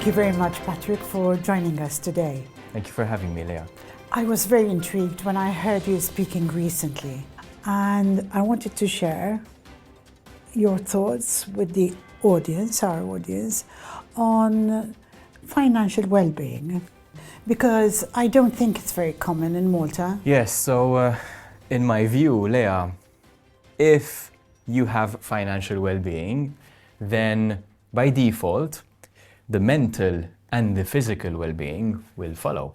you very much, Patrick, for joining us today. Thank you for having me, Leah. I was very intrigued when I heard you speaking recently, and I wanted to share your thoughts with the audience, our audience, on financial well-being, because I don't think it's very common in Malta. Yes, so in my view, Leah, if you have financial well-being, then by default, the mental and the physical well-being will follow.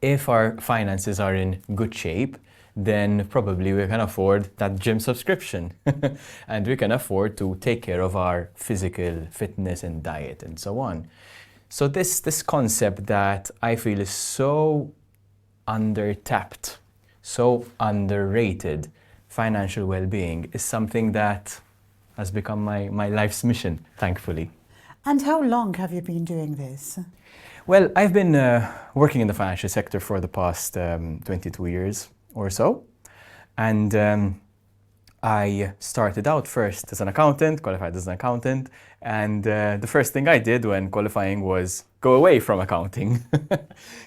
If our finances are in good shape, then probably we can afford that gym subscription and we can afford to take care of our physical fitness and diet and so on. So this concept that I feel is so under-tapped, so underrated, financial well-being, is something that has become my life's mission, thankfully. And how long have you been doing this? Well, I've been working in the financial sector for the past 22 years or so. And I started out first as an accountant, qualified as an accountant. And the first thing I did when qualifying was go away from accounting.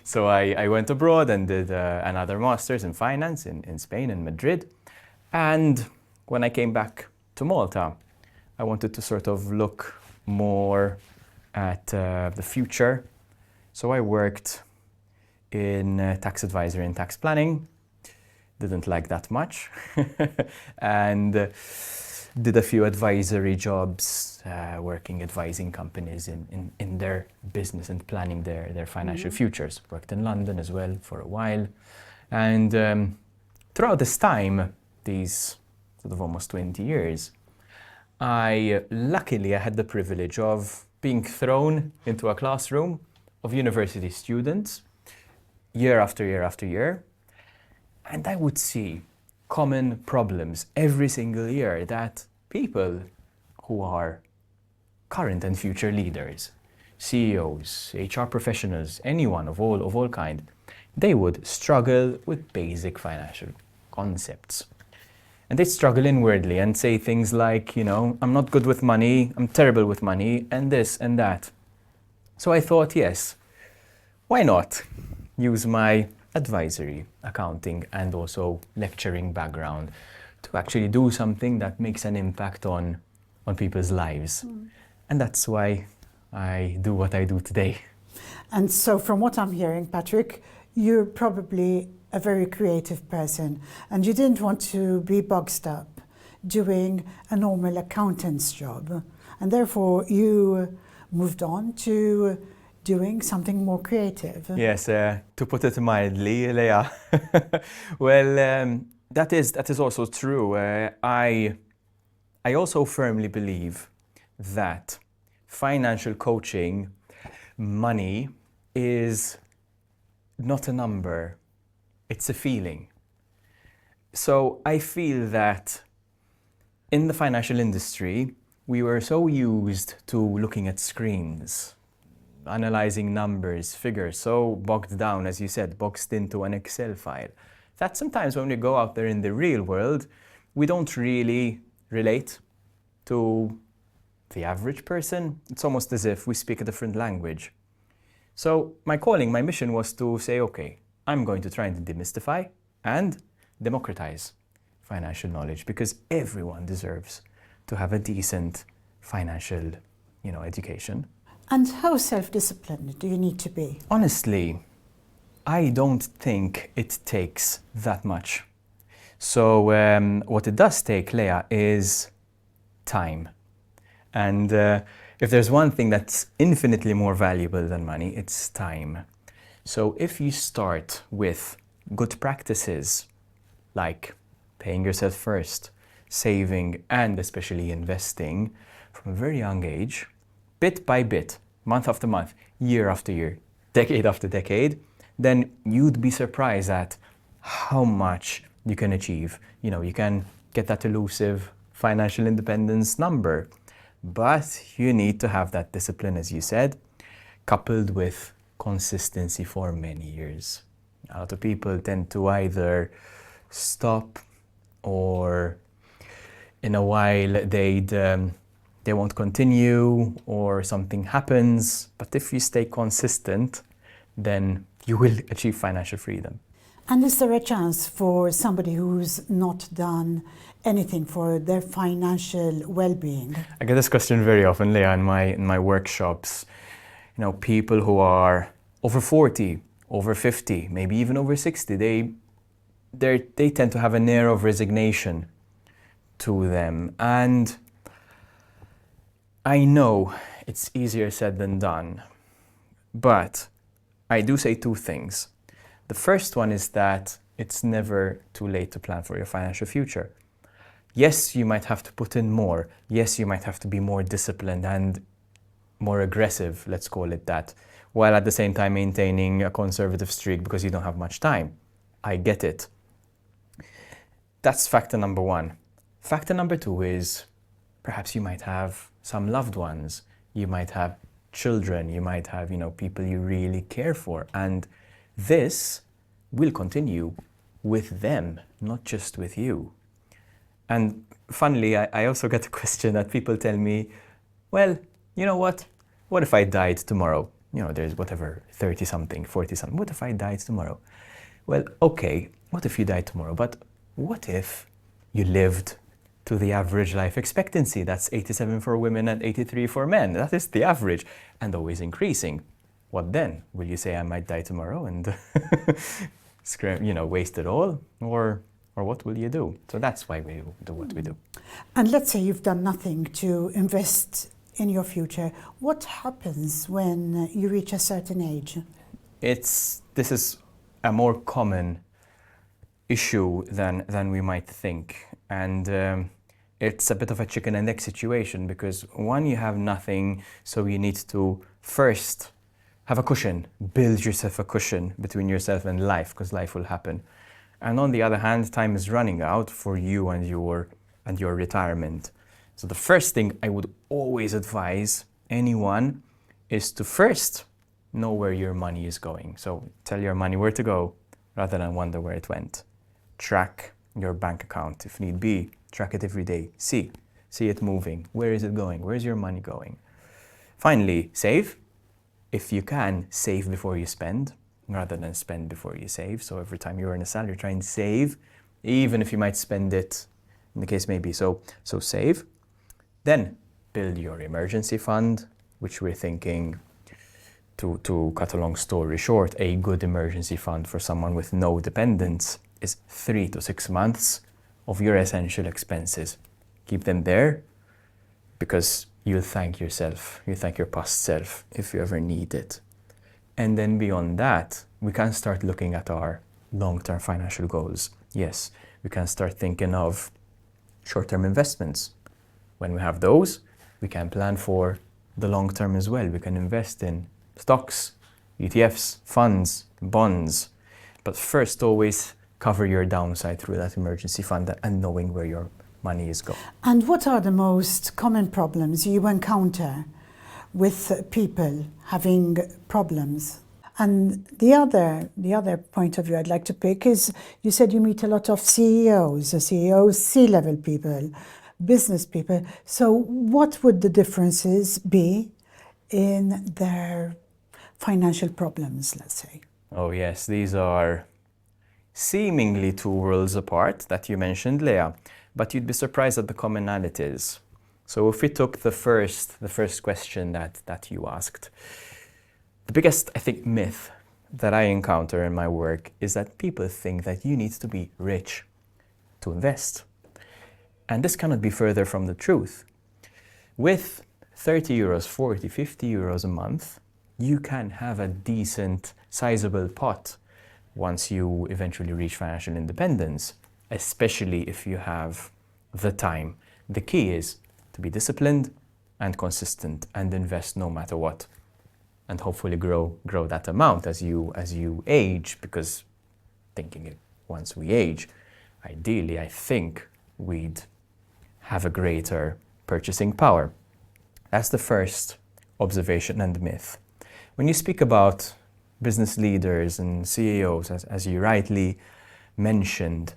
So I went abroad and did another master's in finance in Spain, in Madrid. And when I came back to Malta, I wanted to sort of look more at the future. So I worked in tax advisory and tax planning. Didn't like that much. And did a few advisory jobs, advising companies in their business and planning their financial futures. Worked in London as well for a while. And throughout this time, these sort of almost 20 years, luckily I had the privilege of being thrown into a classroom of university students year after year after year. And I would see common problems every single year that people who are current and future leaders, CEOs, HR professionals, anyone of all kind, they would struggle with basic financial concepts. And they struggle inwardly and say things like, I'm not good with money, I'm terrible with money, and this and that. So I thought, yes, why not use my advisory, accounting, and also lecturing background to actually do something that makes an impact on people's lives. And that's why I do what I do today. And so from what I'm hearing, Patrick, you're probably a very creative person, and you didn't want to be boxed up doing a normal accountant's job, and therefore you moved on to doing something more creative. Yes, to put it mildly, Leah. Well, that is also true. I also firmly believe that financial coaching, money, is not a number. It's a feeling. So I feel that in the financial industry, we were so used to looking at screens, analyzing numbers, figures, so bogged down, as you said, boxed into an Excel file, that sometimes when we go out there in the real world, we don't really relate to the average person. It's almost as if we speak a different language. So my calling, my mission was to say, okay, I'm going to try and demystify and democratize financial knowledge, because everyone deserves to have a decent financial, education. And how self-disciplined do you need to be? Honestly, I don't think it takes that much. So what it does take, Leah, is time. And if there's one thing that's infinitely more valuable than money, it's time. So if you start with good practices, like paying yourself first, saving, and especially investing from a very young age, bit by bit, month after month, year after year, decade after decade, then you'd be surprised at how much you can achieve. You can get that elusive financial independence number, but you need to have that discipline, as you said, coupled with consistency for many years. A lot of people tend to either stop, or in a while they'd they won't continue or something happens. But if you stay consistent, then you will achieve financial freedom. And is there a chance for somebody who's not done anything for their financial well-being? I get this question very often, Leah, in my workshops. You know, people who are over 40, over 50, maybe even over 60, they tend to have an air of resignation to them. And I know it's easier said than done, but I do say two things. The first one is that it's never too late to plan for your financial future. Yes, you might have to put in more. Yes, you might have to be more disciplined and more aggressive, let's call it that, while at the same time maintaining a conservative streak because you don't have much time. I get it. That's factor number one. Factor number two is perhaps you might have some loved ones. You might have children. You might have, people you really care for. And this will continue with them, not just with you. And funnily, I also get a question that people tell me, well, you know what? What if I died tomorrow? There's whatever, 30-something, 40-something. What if I died tomorrow? Well, okay, what if you died tomorrow? But what if you lived to the average life expectancy? That's 87 for women and 83 for men. That is the average and always increasing. What then? Will you say I might die tomorrow and waste it all? Or what will you do? So that's why we do what we do. And let's say you've done nothing to invest in your future. What happens when you reach a certain age? This is a more common issue than we might think. And it's a bit of a chicken and egg situation because one, you have nothing, so you need to first have a cushion, build yourself a cushion between yourself and life, because life will happen. And on the other hand, time is running out for you and your retirement. So the first thing I would always advise anyone is to first know where your money is going. So tell your money where to go rather than wonder where it went. Track your bank account if need be. Track it every day. See it moving. Where is it going? Where is your money going? Finally, save. If you can, save before you spend rather than spend before you save. So every time you earn a salary, try and save, even if you might spend it, in the case may be. So save. Then build your emergency fund, which we're thinking, to cut a long story short, a good emergency fund for someone with no dependents is 3 to 6 months of your essential expenses. Keep them there because you'll thank yourself, you thank your past self if you ever need it. And then beyond that, we can start looking at our long-term financial goals. Yes, we can start thinking of short-term investments. When we have those, we can plan for the long term as well. We can invest in stocks, ETFs, funds, bonds. But first, always cover your downside through that emergency fund and knowing where your money is going. And what are the most common problems you encounter with people having problems? And the other point of view I'd like to pick is, you said you meet a lot of CEOs, C-level people, business people. So what would the differences be in their financial problems, let's say? Oh yes, these are seemingly two worlds apart that you mentioned, Leah, but you'd be surprised at the commonalities. So if we took the first question that you asked, the biggest, I think, myth that I encounter in my work is that people think that you need to be rich to invest. And this cannot be further from the truth. With 30 euros, 40, 50 euros a month, you can have a decent, sizable pot once you eventually reach financial independence, especially if you have the time. The key is to be disciplined and consistent and invest no matter what, and hopefully grow that amount as you age, because thinking it once we age, ideally, I think we'd have a greater purchasing power. That's the first observation and myth. When you speak about business leaders and CEOs, as you rightly mentioned,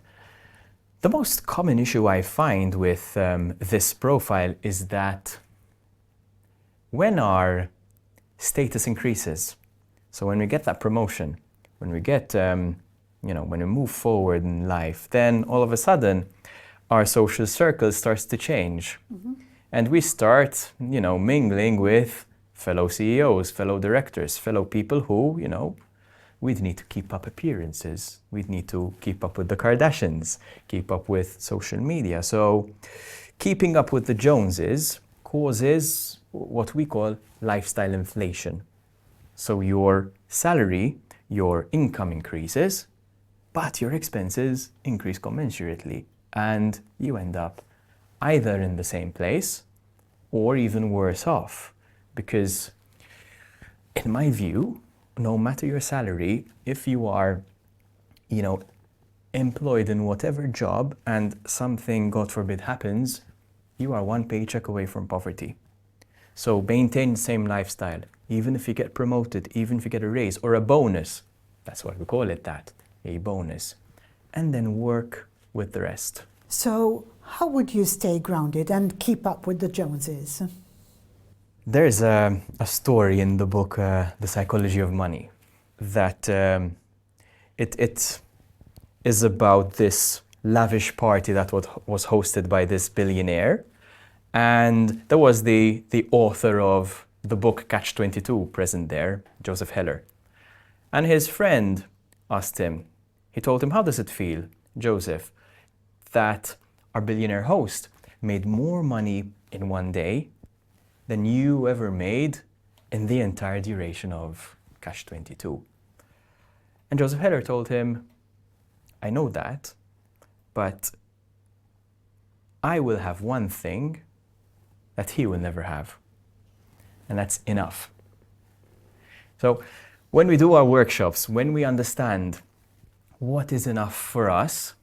the most common issue I find with this profile is that when our status increases, so when we get that promotion, when we get, when we move forward in life, then all of a sudden our social circle starts to change. And we start, mingling with fellow CEOs, fellow directors, fellow people who, we'd need to keep up appearances. We'd need to keep up with the Kardashians, keep up with social media. So keeping up with the Joneses causes what we call lifestyle inflation. So your salary, your income increases, but your expenses increase commensurately. And you end up either in the same place or even worse off. Because in my view, no matter your salary, if you are, employed in whatever job and something, God forbid, happens, you are one paycheck away from poverty. So maintain the same lifestyle, even if you get promoted, even if you get a raise or a bonus. That's what we call it, a bonus. And then work with the rest. So how would you stay grounded and keep up with the Joneses? There's a story in the book, The Psychology of Money, that it is about this lavish party that was hosted by this billionaire. And there was the author of the book Catch-22 present there, Joseph Heller. And his friend asked him, he told him, how does it feel, Joseph, that our billionaire host made more money in one day than you ever made in the entire duration of Catch-22? And Joseph Heller told him, I know that, but I will have one thing that he will never have, and that's enough. So when we do our workshops, when we understand what is enough for us,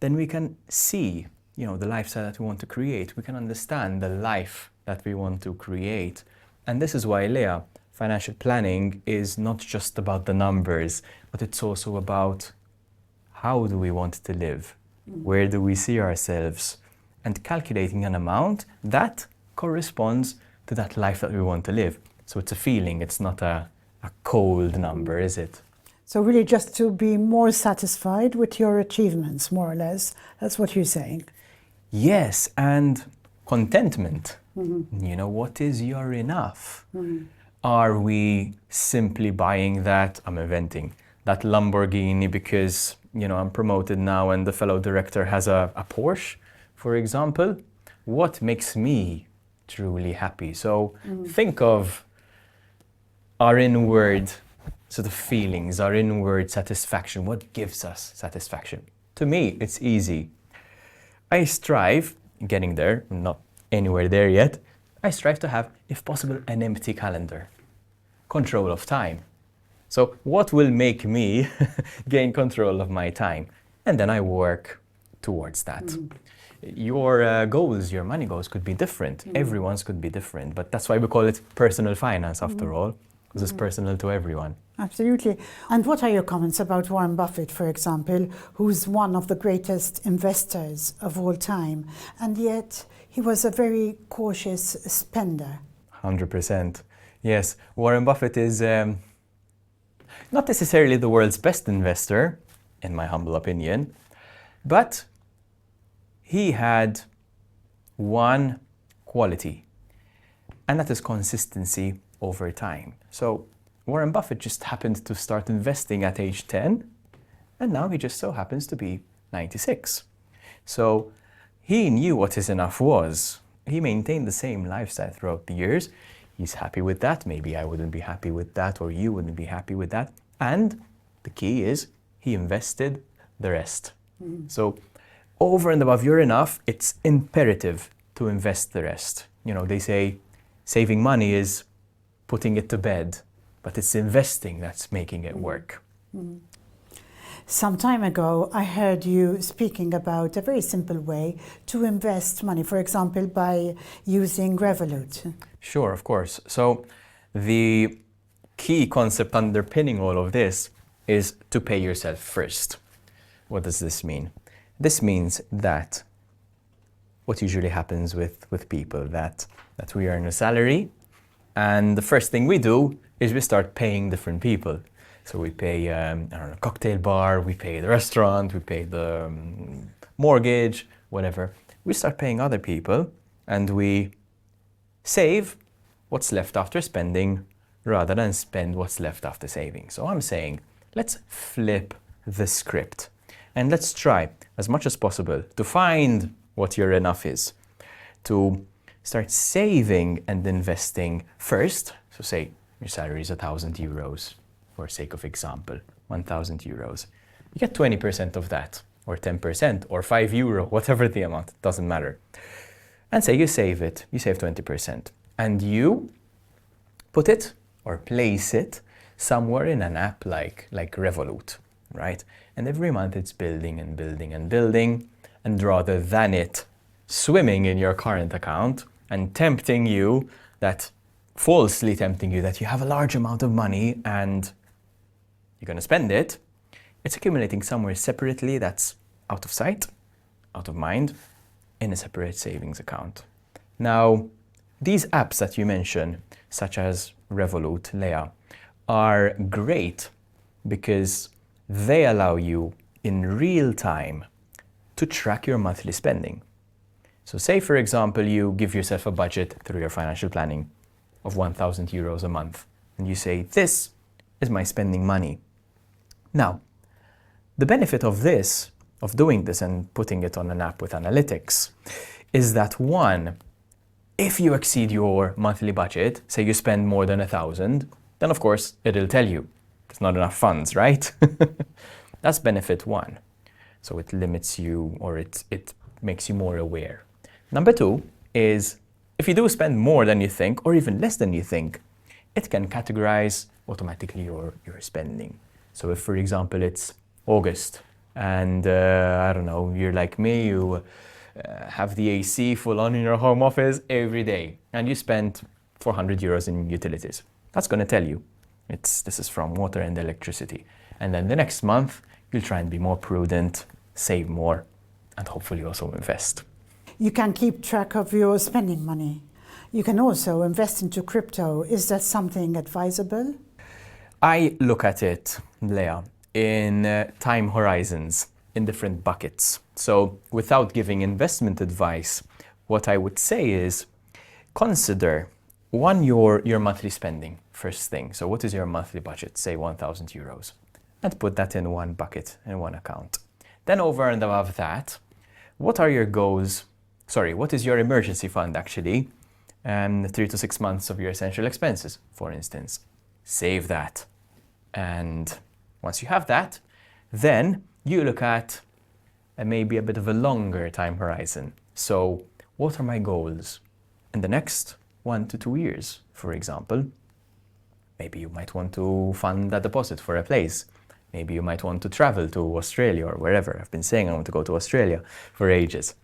then we can see, the lifestyle that we want to create. We can understand the life that we want to create. And this is why, Leah, financial planning is not just about the numbers, but it's also about how do we want to live? Where do we see ourselves? And calculating an amount that corresponds to that life that we want to live. So it's a feeling, it's not a cold number, is it? So really just to be more satisfied with your achievements, more or less. That's what you're saying. Yes, and contentment. What is your enough? Are we simply buying that, I'm inventing, that Lamborghini because, I'm promoted now and the fellow director has a Porsche, for example? What makes me truly happy? So think of our inward sort of feelings, our inward satisfaction. What gives us satisfaction? To me, it's easy. I strive, getting there, I'm not anywhere there yet, I strive to have, if possible, an empty calendar. Control of time. So what will make me gain control of my time? And then I work towards that. Your goals, your money goals could be different. Everyone's could be different, but that's why we call it personal finance after all, because it's personal to everyone. Absolutely. And what are your comments about Warren Buffett, for example, who's one of the greatest investors of all time, and yet he was a very cautious spender? 100%. Yes, Warren Buffett is not necessarily the world's best investor, in my humble opinion, but he had one quality, and that is consistency over time. So Warren Buffett just happened to start investing at age 10, and now he just so happens to be 96. So he knew what his enough was. He maintained the same lifestyle throughout the years. He's happy with that. Maybe I wouldn't be happy with that, or you wouldn't be happy with that. And the key is he invested the rest. So over and above your enough, it's imperative to invest the rest. They say saving money is putting it to bed, but it's investing that's making it work. Some time ago, I heard you speaking about a very simple way to invest money, for example, by using Revolut. Sure, of course. So the key concept underpinning all of this is to pay yourself first. What does this mean? This means that what usually happens with people, that we earn a salary, And the first thing we do is we start paying different people. So we pay, I don't know, cocktail bar, we pay the restaurant, we pay the mortgage, whatever. We start paying other people and we save what's left after spending rather than spend what's left after saving. So I'm saying, let's flip the script and let's try as much as possible to find what your enough is, to start saving and investing first. So say your salary is €1,000, for sake of example, €1,000. You get 20% of that, or 10%, or €5, whatever the amount, it doesn't matter. And say you save it, you save 20%, and you put it or place it somewhere in an app like Revolut, right? And every month it's building and building and building, and rather than it swimming in your current account and falsely tempting you that you have a large amount of money and you're going to spend it, it's accumulating somewhere separately that's out of sight, out of mind, in a separate savings account. Now, these apps that you mention, such as Revolut, Leah, are great because they allow you in real time to track your monthly spending. So say, for example, you give yourself a budget through your financial planning of €1,000 a month, and you say, this is my spending money. Now, the benefit of doing this and putting it on an app with analytics, is that one, if you exceed your monthly budget, say you spend more than 1,000, then of course it'll tell you there's not enough funds, right? That's benefit one. So it limits you, or it makes you more aware. Number two is, if you do spend more than you think, or even less than you think, it can categorize automatically your spending. So if, for example, it's August, and I don't know, you're like me, you have the AC full on in your home office every day, and you spend €400 in utilities. That's going to tell you this is from water and electricity. And then the next month, you'll try and be more prudent, save more, and hopefully also invest. You can keep track of your spending money. You can also invest into crypto. Is that something advisable? I look at it, Leah, in time horizons, in different buckets. So without giving investment advice, what I would say is consider, one, your monthly spending, first thing. So what is your monthly budget? Say €1,000. And put that in one bucket, in one account. Then over and above that, what are your goals? What is your emergency fund actually? 3 to 6 months of your essential expenses, for instance. Save that. And once you have that, then you look at maybe a bit of a longer time horizon. So what are my goals in the next 1 to 2 years, for example? Maybe you might want to fund a deposit for a place. Maybe you might want to travel to Australia or wherever. I've been saying I want to go to Australia for ages.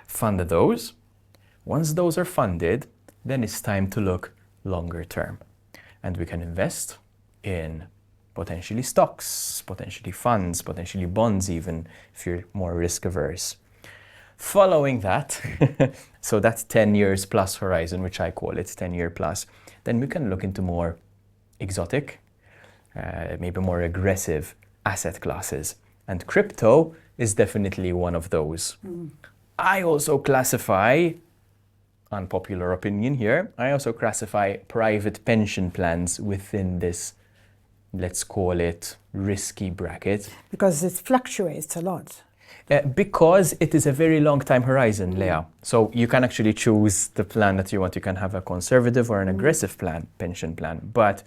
Fund those. Once those are funded, then it's time to look longer term. And we can invest in potentially stocks, potentially funds, potentially bonds even, if you're more risk averse. Following that, so that's 10 years plus horizon, which I call it 10-year plus, then we can look into more exotic, maybe more aggressive asset classes. And crypto is definitely one of those. I also classify, unpopular opinion here, I also classify private pension plans within this, let's call it, risky bracket. Because it fluctuates a lot. Because it is a very long time horizon, Leah. So you can actually choose the plan that you want. You can have a conservative or an aggressive pension plan. But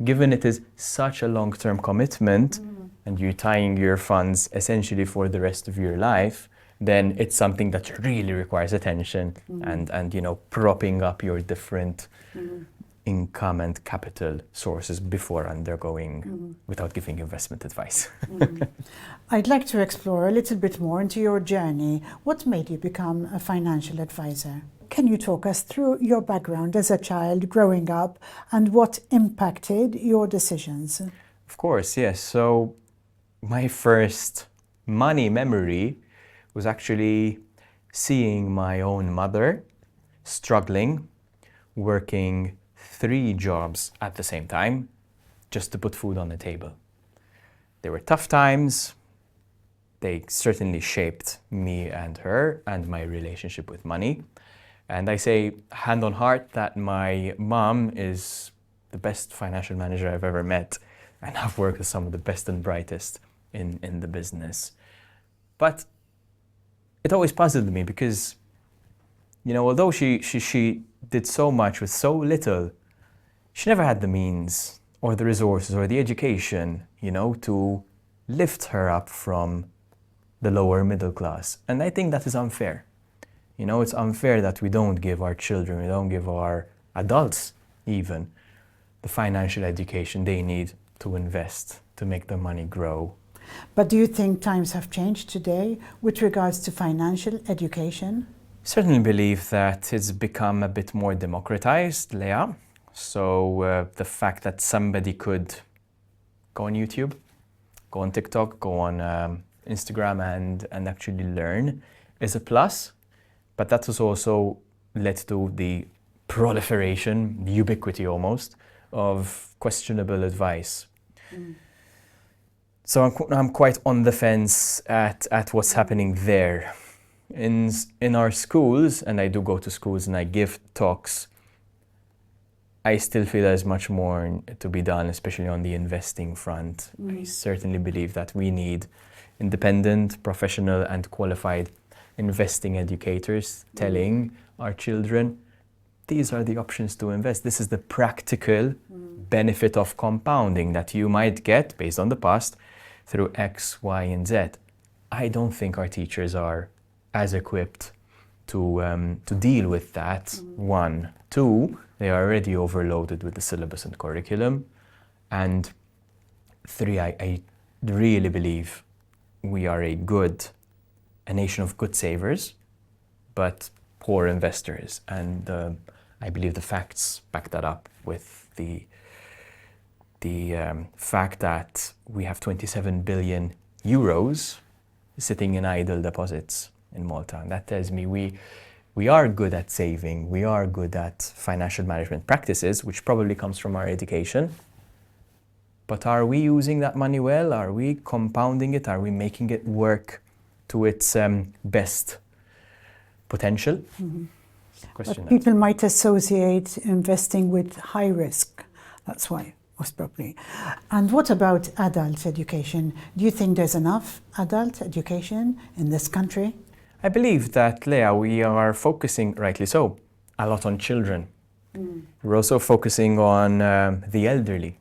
given it is such a long-term commitment and you're tying your funds essentially for the rest of your life, then it's something that really requires attention and propping up your different income and capital sources before undergoing, without giving investment advice. I'd like to explore a little bit more into your journey. What made you become a financial advisor? Can you talk us through your background as a child growing up and what impacted your decisions? Of course, yes. So my first money memory was actually seeing my own mother struggling, working 3 jobs at the same time just to put food on the table. They were tough times. They certainly shaped me and her and my relationship with money. And I say hand on heart that my mom is the best financial manager I've ever met, and I've worked with some of the best and brightest in the business. But it always puzzled me because, you know, although she did so much with so little, she never had the means or the resources or the education, you know, to lift her up from the lower middle class. And I think that is unfair. You know, it's unfair that we don't give our children, we don't give our adults even, the financial education they need to invest, to make their money grow. But do you think times have changed today with regards to financial education? Certainly believe that it's become a bit more democratized, Leah. So the fact that somebody could go on YouTube, go on TikTok, go on Instagram and actually learn is a plus. But that has also led to the proliferation, the ubiquity almost, of questionable advice. So I'm quite on the fence at what's happening there. In our schools, and I do go to schools and I give talks, I still feel there's much more to be done, especially on the investing front. I certainly believe that we need independent, professional and qualified investing educators telling our children, these are the options to invest. This is the practical benefit of compounding that you might get based on the past through X, Y, and Z. I don't think our teachers are as equipped to deal with that, 1. 2, they are already overloaded with the syllabus and curriculum. And 3, I really believe we are a nation of good savers, but poor investors. And I believe the facts back that up with the fact that we have 27 billion euros sitting in idle deposits in Malta. And that tells me we are good at saving, we are good at financial management practices, which probably comes from our education. But are we using that money well? Are we compounding it? Are we making it work to its best potential? Question. But people might associate investing with high risk. That's why, most probably. And what about adult education? Do you think there's enough adult education in this country? I believe that, Leah, we are focusing, rightly so, a lot on children. We're also focusing on the elderly.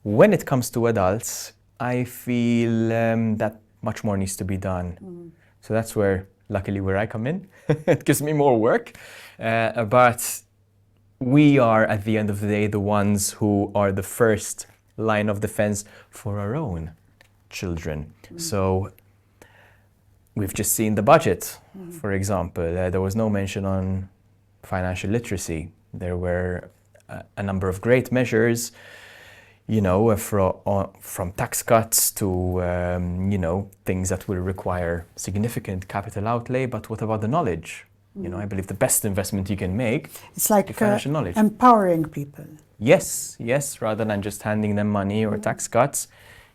When it comes to adults, I feel that much more needs to be done. So that's where, luckily, where I come in. It gives me more work. But we are, at the end of the day, the ones who are the first line of defense for our own children. So we've just seen the budget, for example. There was no mention on financial literacy. There were a number of great measures, you know, from tax cuts to, you know, things that will require significant capital outlay. But what about the knowledge? You know, I believe the best investment you can make it's like is financial knowledge. Empowering people. Yes, rather than just handing them money or tax cuts,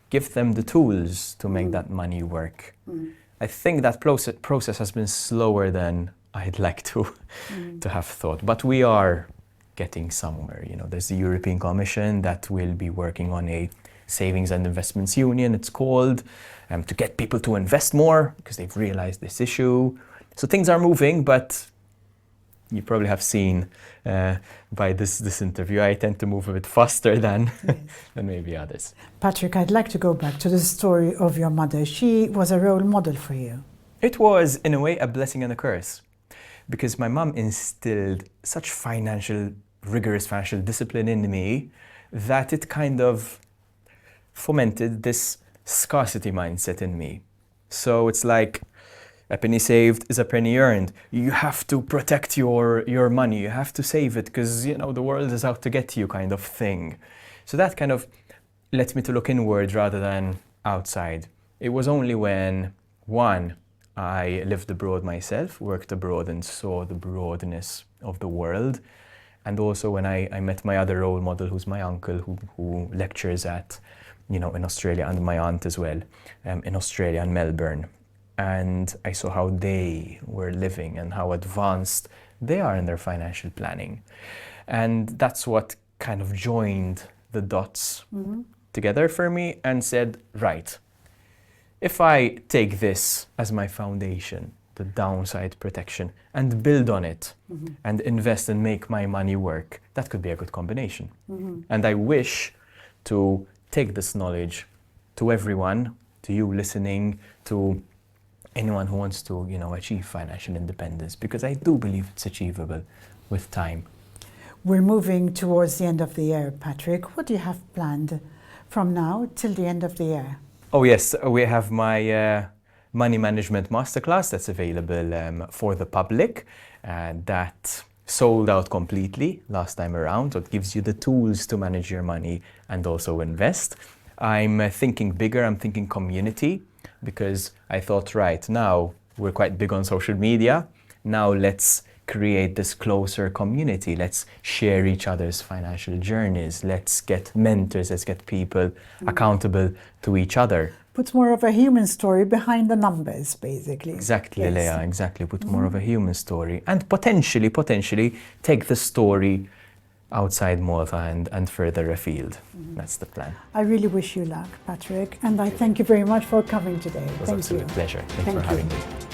give them the tools to make that money work. I think that process has been slower than I'd like to have thought, but we are getting somewhere. You know, there's the European Commission that will be working on a savings and investments union, it's called, to get people to invest more because they've realized this issue. So things are moving, but you probably have seen by this interview, I tend to move a bit faster than maybe others. Patrick, I'd like to go back to the story of your mother. She was a role model for you. It was, in a way, a blessing and a curse, because my mom instilled such rigorous financial discipline in me that it kind of fomented this scarcity mindset in me. So it's like, a penny saved is a penny earned. You have to protect your money. You have to save it because, you know, the world is out to get you, kind of thing. So that kind of led me to look inward rather than outside. It was only when, 1, I lived abroad myself, worked abroad and saw the broadness of the world, And also when I met my other role model, who's my uncle, who lectures at, in Australia, and my aunt as well, in Australia and Melbourne. And I saw how they were living and how advanced they are in their financial planning. And that's what kind of joined the dots together for me and said, right, if I take this as my foundation, the downside protection, and build on it and invest and make my money work, that could be a good combination. And I wish to take this knowledge to everyone, to you listening, to anyone who wants to, achieve financial independence, because I do believe it's achievable with time. We're moving towards the end of the year, Patrick. What do you have planned from now till the end of the year? Oh yes, we have my money management masterclass that's available for the public. That sold out completely last time around. So it gives you the tools to manage your money and also invest. I'm thinking bigger, I'm thinking community, because I thought, right, now we're quite big on social media. Now let's create this closer community. Let's share each other's financial journeys. Let's get mentors, let's get people accountable to each other. Puts more of a human story behind the numbers, basically. Exactly, Yes. Leah, exactly. Put more of a human story and potentially take the story outside Malta and further afield. That's the plan. I really wish you luck, Patrick, and I thank you very much for coming today. It was Thank absolute you. pleasure. Thanks Thank for having you. me.